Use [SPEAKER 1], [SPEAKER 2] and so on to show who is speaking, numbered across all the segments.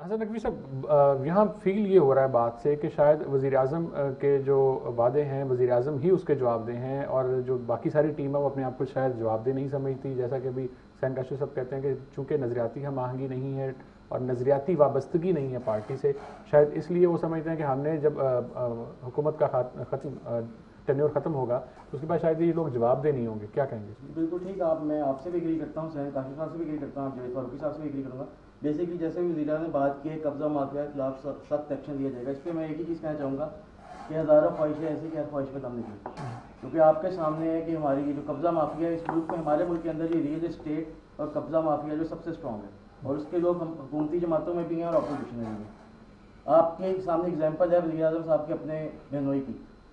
[SPEAKER 1] حسن نقوی صاحب، یہاں فیل یہ ہو رہا ہے بات سے کہ شاید وزیر اعظم کے جو وعدے ہیں وزیر اعظم ہی اس کے جواب دہ ہیں، اور جو باقی ساری ٹیم ہے وہ اپنے آپ کو شاید جواب دہ نہیں سمجھتی، جیسا کہ ابھی حسین کاشف صاحب کہتے ہیں کہ چونکہ نظریاتی ہم آہنگی نہیں ہے اور نظریاتی وابستگی نہیں ہے پارٹی سے، شاید اس لیے وہ سمجھتے ہیں کہ ہم نے جب حکومت کا ٹینیور ختم ہوگا تو اس کے بعد شاید یہ لوگ جواب دہ نہیں ہوں گے. کیا کہیں گے؟
[SPEAKER 2] بالکل ٹھیک. میں آپ سے بھی اگری کرتا ہوں، حسین کاشف صاحب سے بھی اگری کرتا ہوں، جاوید فاروقی صاحب سے بھی اگری کروں گا. بیسکلی جیسے بھی وزیر نے بات کی ہے قبضہ مافیا کے خلاف سخت ایکشن لیا جائے گا. اس پہ میں ایک ہی چیز کہنا چاہوں گا کہ ہزاروں خواہشیں ایسی کہ ہر خواہش پہ دم نکلی، کیونکہ آپ کے سامنے ہے کہ ہماری جو قبضہ مافیا ہے اس ملک میں، ہمارے ملک کے اندر یہ ریئل اسٹیٹ اور قبضہ مافیا جو سب سے اسٹرانگ ہے، اور اس کے لوگ حکومتی جماعتوں میں بھی ہیں اور اپوزیشن میں بھی ہیں. آپ کے سامنے اگزامپل ہے وزیر اعظم صاحب کے اپنے بہنوئی کی.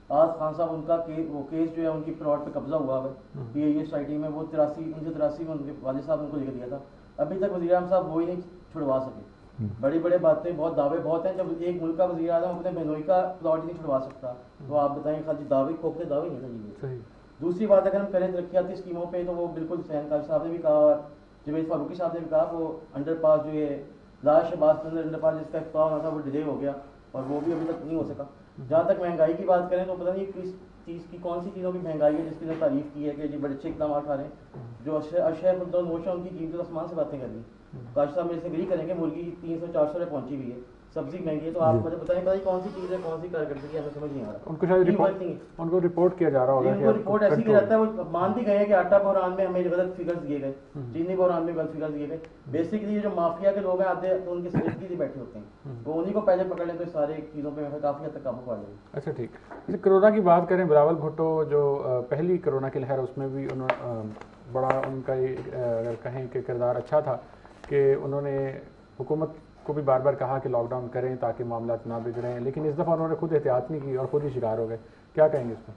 [SPEAKER 2] آج خان صاحب ان کا وہ کیس جو ہے ان کی پلاٹ پہ قبضہ ہوا ہے پی اے سوسائٹی میں، وہ 1983 میں ان کے والد صاحب نے ان کو لکھ دیا تھا. ابھی تک وزیر اعظم صاحب وہی نہیں چھڑوا سکے. بڑی بڑے باتیں بہت دعوے بہت ہیں. جب ایک ملک کا وزیر اعظم اپنے بہنوئی کا پلاٹ نہیں چھڑوا سکتا تو آپ بتائیں خالی دعوے کھوکھلے دعوے نہیں ہیں. دوسری بات اگر ہم کریں ترقیاتی اسکیموں پہ تو وہ بالکل حسین کاشف صاحب نے بھی کہا اور جاوید فاروقی صاحب نے بھی کہا وہ انڈر پاس جو ہے لاش شہباز انڈر پاس جس کا افتتاح ہونا تھا وہ ڈیلے ہو گیا اور وہ بھی ابھی تک نہیں ہو سکا. جہاں تک مہنگائی کی بات کریں تو پتہ نہیں کس چیز کی کون سی چیزوں کی مہنگائی ہے جس کی تعریف کی ہے کہ جی بڑے اچھے اقدامات اٹھا رہے ہیں. جو اشیاء خود نوشہ ان کی قیمتیں آسمان سے باتیں کر رہی ہیں. کاشف صاحب میرے سے اگری کریں گے مرغی 300-400 روپے پہنچی ہوئی ہے، سبزی مہنگی ہے، تو آپ مجھے بتائیں کون سی چیز ہے کون سی کارکردگی ہمیں سمجھ نہیں آ رہا.
[SPEAKER 1] ان کو شاید ان کو رپورٹ کیا جا رہا ہوگا،
[SPEAKER 2] ان کو رپورٹ ایسی کیا جاتا ہے. وہ مان بھی گئے ہیں کہ آٹا بحران میں ہمیں غلط فگرز دیے گئے، چینی بحران میں غلط فگرز دیے گئے. بیسکلی جو مافیا کے لوگ ہیں آتے ہیں تو ان کے سلیکٹری سے بیٹھے ہوتے ہیں، وہ انہیں کو پہلے پکڑ لیں تو سارے چیزوں پہ کافی حد تک قابو پا لیں.
[SPEAKER 1] اچھا ٹھیک. کرونا کی بات کریں، بلاول بھٹو جو پہلی کرونا کی لہر اس میں بھی انہوں بڑا ان کا اگر کہیں کہ کردار اچھا تھا کہ انہوں نے حکومت کو بھی بار بار کہا کہ لاک ڈاؤن کریں تاکہ معاملات نہ بگڑیں، لیکن اس دفعہ انہوں نے خود احتیاط نہیں کی اور خود ہی شکار ہو گئے. کیا کہیں گے اس میں؟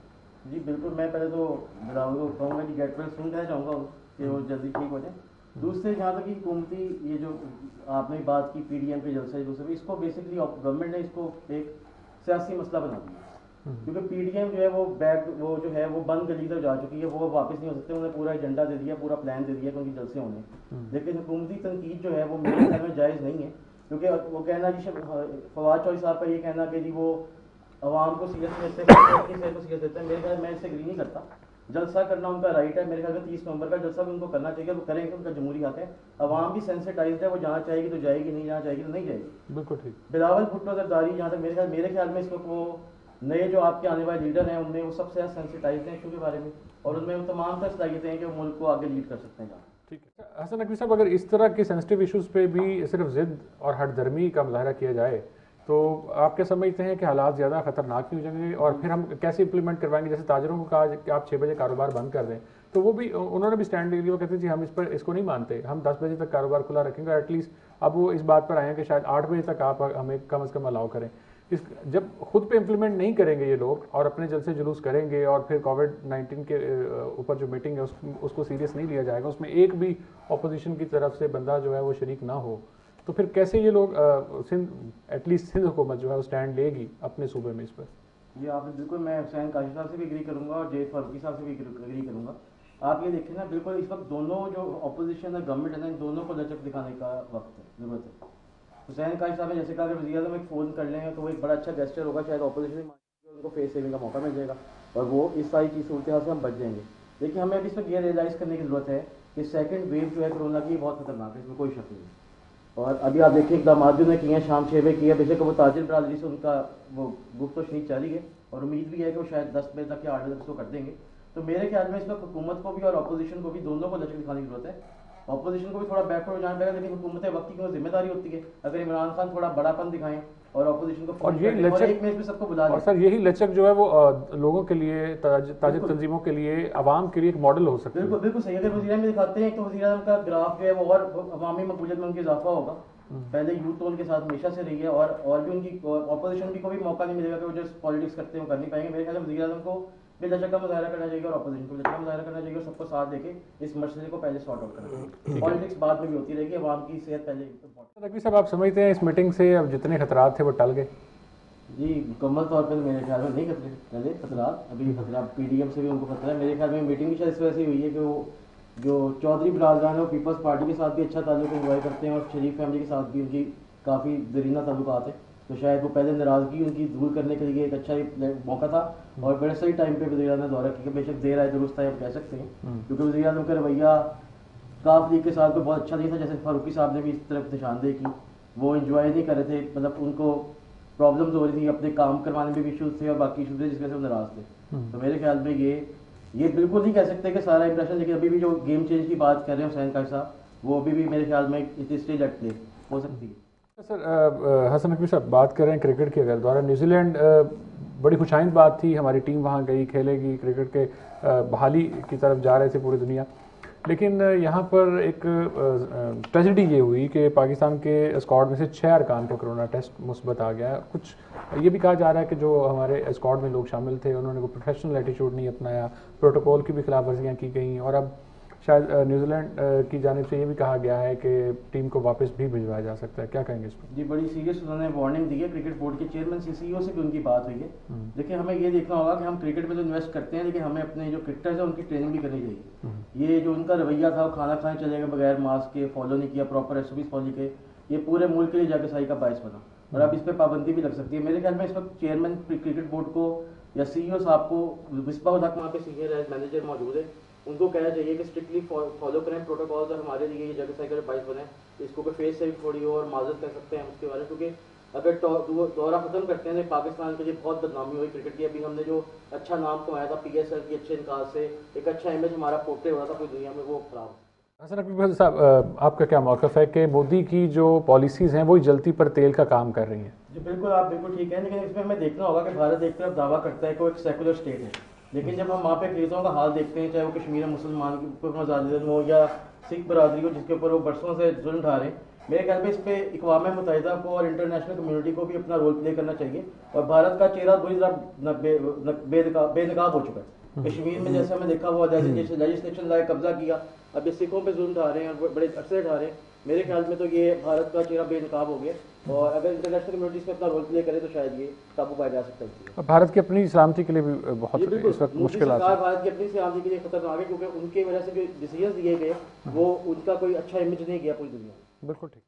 [SPEAKER 2] جی بالکل. میں پہلے تو بلاول کو کہوں گا کہ گیٹ ویل سن کہنا چاہوں گا کہ وہ جلدی ٹھیک ہو جائیں. دوسرے جہاں تک حکومتی یہ جو آپ نے بات کی پی ڈی ایم کے جلسے دوسرے اس کو بیسکلی گورنمنٹ نے اس کو ایک سیاسی مسئلہ بنا دیا، کیونکہ پی ڈی ایم جو ہے وہ جو ہے وہ بند گلی تک جا چکی ہے، وہ واپس نہیں ہو سکتے. انہوں نے پورا ایجنڈا دے دیا، پورا پلان دے دیا کہ ان کی جلسے ہونے. لیکن حکومتی تنقید جو ہے وہ میرے خیال میں جائز نہیں ہے، کیونکہ وہ کہنا جی فواد چوہدری صاحب کا یہ کہنا کہ جی وہ عوام کو سیریس لیتے ہیں، میرے خیال میں اس سے اگری نہیں کرتا. جلسہ کرنا ان کا رائٹ ہے. میرے خیال میں 30 نومبر کا جلسہ بھی ان کو کرنا چاہیے، وہ کریں گے، ان کا جمہوری حق ہے. عوام بھی سینسٹائزڈ ہے، وہ جہاں چاہے گی تو جائے گی، نہیں جہاں چاہے گی تو نہیں جائے گی.
[SPEAKER 1] بالکل ٹھیک.
[SPEAKER 2] بلاول بھٹو زرداری جہاں تک میرے خیال میں اس وقت وہ نئے جو آپ کے آنے والے لیڈر ہیں ان میں وہ سب سے زیادہ سینسٹائزڈ ہیں ایشو کے بارے میں، اور ان میں وہ تمام تر صلاحیتیں ہیں کہ وہ ملک کو آگے لیڈ کر سکتے ہیں.
[SPEAKER 1] ٹھیک ہے. حسن نقوی صاحب، اگر اس طرح کے سینسٹیو ایشوز پہ بھی صرف ضد اور ہٹ درمی کا مظاہرہ کیا جائے تو آپ کیا سمجھتے ہیں کہ حالات زیادہ خطرناک نہیں ہو جائیں گے؟ اور پھر ہم کیسے امپلیمنٹ کروائیں گے؟ جیسے تاجروں کو کہا کہ آپ 6 بجے کاروبار بند کر دیں، تو وہ بھی انہوں نے بھی اسٹینڈ لے لیا. وہ کہتے ہیں جی ہم اس کو نہیں مانتے، ہم 10 بجے تک کاروبار کھلا رکھیں گے. ایٹ لیسٹ اب وہ اس بات پر آئے ہیں کہ شاید 8 بجے تک آپ ہمیں کم از کم الاؤ کریں. جب خود پہ امپلیمنٹ نہیں کریں گے یہ لوگ اور اپنے جلسے جلوس کریں گے اور پھر کووڈ-19 کے اوپر جو میٹنگ ہے اس کو سیریس نہیں لیا جائے گا، اس میں ایک بھی اپوزیشن کی طرف سے بندہ جو ہے وہ شریک نہ ہو، تو پھر کیسے یہ لوگ ایٹ لیسٹ سندھ حکومت جو ہے وہ اسٹینڈ لے گی اپنے صوبے میں اس پر؟
[SPEAKER 2] جی آپ بالکل. میں حسین کاشف صاحب سے بھی اگری کروں گا اور جاوید فاروقی صاحب سے بھی اگری کروں گا. آپ یہ دیکھیں نا، بالکل اس وقت دونوں جو اپوزیشن ہے گورنمنٹ ہے نا، ان دونوں کو لچک دکھانے کا وقت ہے، ضرورت ہے. حسین کاشف صاحب نے جیسے کہا کہ وزیر اعظم ایک فون کر لیں گے تو وہ ایک بڑا اچھا گیسچر ہوگا، شاید اپوزیشن ان کو فیس سیونگ کا موقع مل جائے گا اور وہ اس ساری چیز صورتحال سے ہم بچ جائیں گے. لیکن ہمیں ابھی اس وقت یہ ریئلائز کرنے کی ضرورت ہے کہ سیکنڈ ویو جو ہے کرونا کی بہت خطرناک ہے، اس میں کوئی شک نہیں. اور ابھی آپ دیکھیں اقدامات جو نے کیے ہیں، شام 6 بجے کیے، بے شک وہ تاجر برادری سے ان کا وہ گفت و شنید جاری ہے اور امید بھی ہے کہ وہ شاید 10 بجے تک یا 8 بجے تک اس کو کر دیں گے. تو میرے خیال میں اس وقت حکومت کو بھی اور اپوزیشن کو بھی دونوں کو لچک دکھانے کی ضرورت ہے. اپوزیشن کو بھی تھوڑا بیک فرڈ ہو جانا پڑے گا، لیکن حکومت وقت کی ذمہ داری ہوتی ہے. اگر عمران خان تھوڑا بڑا پن دکھائیں اور اپوزیشن کو
[SPEAKER 1] اور ایک میں سب کو بلا لیں، اور سر یہی لچک جو ہے وہ لوگوں کے لیے، تاجر تنظیموں کے لیے، عوام کے لیے ایک ماڈل ہو سکتی ہے.
[SPEAKER 2] بالکل بالکل صحیح. اگر وزیر اعظم دکھاتے ہیں تو وزیر اعظم کا گراف جو ہے وہ اور عوامی مقبولیت میں ان کی اضافہ ہوگا. پہلے یوتھ تو ان کے ساتھ ہمیشہ سے رہی ہے اور بھی ان کی اپوزیشن بھی کو بھی موقع نہیں ملے گا کہ وہ جو پالیٹکس کرتے ہیں وہ کر نہیں پائیں گے. میرے خیال میں وزیر اعظم کو بھی لچک کا مظاہرہ کرنا چاہیے اور اپوزیشن کو لچک کا مظاہرہ کرنا چاہیے اور سب کو ساتھ لے کے اس مسئلے کو پہلے سارٹ آؤٹ کرنا چاہیے. پالیٹکس بعد میں بھی ہوتی رہے گی، عوام کی صحت پہلے.
[SPEAKER 1] نقوی صاحب، آپ سمجھتے ہیں اس میٹنگ سے اب جتنے خطرات تھے وہ ٹل گئے؟
[SPEAKER 2] جی مکمل طور پہ میرے خیال میں نہیں چلے خطرات. ابھی خطرات پی ڈی ایم سے بھی ان کو خطرہ ہے. میرے خیال میں میٹنگ بھی شاید اس وجہ سے ہوئی ہے کہ وہ جو چودھری برادران ہے وہ پیپلز پارٹی کے ساتھ بھی اچھا تعلق انجوائے کرتے ہیں اور شریف فیملی کے ساتھ بھی ان کی کافی دیرینہ تعلقات ہیں، تو شاید وہ پہلے ناراضگی ان کی دور کرنے کے لیے ایک اچھا موقع تھا، اور بڑے صحیح ٹائم پہ وزیر اعظم نے دورہ کیا، بے شک دیر آئے درست آئے ہم کہہ سکتے ہیں، کیونکہ وزیر اعظم کا رویہ کاف لیگ کے ساتھ کوئی بہت اچھا نہیں تھا، جیسے فاروقی صاحب نے بھی اس طرف نشاندہی کی، وہ انجوائے نہیں کر رہے تھے، مطلب ان کو پرابلمز ہو رہی تھی، اپنے کام کروانے میں بھی ایشوز تھے اور باقی ایشوز تھے جس وجہ سے وہ ناراض تھے. تو میرے خیال میں یہ بالکل نہیں کہہ سکتے کہ سارا امپریشن، لیکن ابھی بھی جو گیم چینج کی بات کر رہے ہیں حسین قائد صاحب، وہ ابھی بھی میرے خیال میں اسٹیج ایٹ پلے ہو سکتی ہے.
[SPEAKER 1] سر حسن نقوی صاحب بات کر رہے ہیں کرکٹ کی، اگر دورہ نیوزی لینڈ بڑی خوش آئند بات تھی، ہماری ٹیم وہاں گئی کھیلے گی، کرکٹ کے بحالی کی طرف جا رہے تھے پوری دنیا، لیکن یہاں پر ایک ٹریجڈی یہ ہوئی کہ پاکستان کے اسکواڈ میں سے 6 ارکان کا کرونا ٹیسٹ مثبت آ گیا. کچھ یہ بھی کہا جا رہا ہے کہ جو ہمارے اسکواڈ میں لوگ شامل تھے انہوں نے کوئی پروفیشنل ایٹیچیوڈ نہیں اپنایا، پروٹوکول کی بھی خلاف ورزیاں کی گئیں، اور اب شاید نیوزی لینڈ کی جانب سے یہ بھی کہا گیا ہے کہ ٹیم کو واپس بھی بھجوایا جا سکتا ہے. کیا کہیں گے اس پر؟
[SPEAKER 2] جی بڑی سیریس انہوں نے وارننگ دی ہے، کرکٹ بورڈ کے چیئرمین سی او سے بھی ان کی بات ہوئی ہے. دیکھیں ہمیں یہ دیکھنا ہوگا کہ ہم کرکٹ میں تو انویسٹ کرتے ہیں، لیکن ہمیں اپنے جو کرکٹرز ہیں ان کی ٹریننگ بھی کرنی چاہیے. یہ جو ان کا رویہ تھا، وہ کھانا کھانے چلے گئے بغیر ماسک کے، فالو نہیں کیا پراپر SOPs فالو کے، یہ پورے ملک کے لیے جاگسائی کا باعث بنا، اور اب اس پہ پابندی بھی لگ سکتی ہے. میرے خیال میں اس وقت چیئرمین کرکٹ بورڈ کو یا CEO صاحب کو، مصباح الحق وہاں پہ سینئر مینیجر موجود ہے، ان کو کہنا چاہیے کہ اسٹرکٹلی فالو کریں پروٹوکالز، اور ہمارے لیے یہ جاگسائی کا باعث بنے. اس کو کوئی فیس سے بھی تھوڑی ہو اور معذرت کر سکتے ہیں ہم اس کے بارے میں، کیونکہ اگر دورہ ختم کرتے ہیں تو پاکستان کے لیے بہت بدنامی ہوئی کرکٹ کی. ابھی ہم نے جو اچھا نام کمایا تھا PSL کی اچھے انعقاد سے، ایک اچھا امیج ہمارا پورٹری ہو رہا تھا پوری دنیا میں، وہ خراب.
[SPEAKER 1] حسن نقوی صاحب آپ کا کیا موقف ہے کہ مودی کی جو پالیسیز ہیں وہی جلتی پر تیل کا کام کر رہی ہیں؟
[SPEAKER 2] جی بالکل، آپ بالکل ٹھیک ہیں، لیکن اس میں ہمیں دیکھنا ہوگا کہ بھارت ایک طرف دعویٰ کرتا ہے کہ وہ ایک سیکولر اسٹیٹ ہے، لیکن جب ہم وہاں پہ انگریزوں کا حال دیکھتے ہیں، چاہے وہ کشمیر مسلمان کے اوپر مظالم ہو یا سکھ برادری ہو جس کے اوپر وہ برسوں سے ظلم ڈھا رہے ہیں، میرے خیال میں اس پہ اقوام متحدہ کو اور انٹرنیشنل کمیونٹی کو بھی اپنا رول پلے کرنا چاہیے. اور بھارت کا چہرہ بری طرح بے نقاب ہو چکا ہے. کشمیر میں جیسے ہمیں دیکھا ہوا لیجسلیشن لائے قبضہ کیا، اب یہ سکھوں پہ ظلم ڈھا رہے ہیں اور بڑے عرصے ڈھا رہے ہیں. میرے خیال میں تو یہ بھارت کا چہرہ بے نقاب ہو گیا، اور اگر انٹرنیشنل کمیونٹی اس میں اپنا رول پلے کرے تو شاید یہ قابو پایا جا سکتا ہے.
[SPEAKER 1] بھارت کی اپنی سلامتی کے لیے بھی بہت اس وقت مشکلات ہیں.
[SPEAKER 2] بھارت کی اپنی سلامتی کے لیے خطرناک ہے، کیونکہ ان کی وجہ سے جو ڈیسیژنز لیے گئے وہ ان کا کوئی اچھا امیج نہیں گیا پوری دنیا میں.
[SPEAKER 1] بالکل ٹھیک.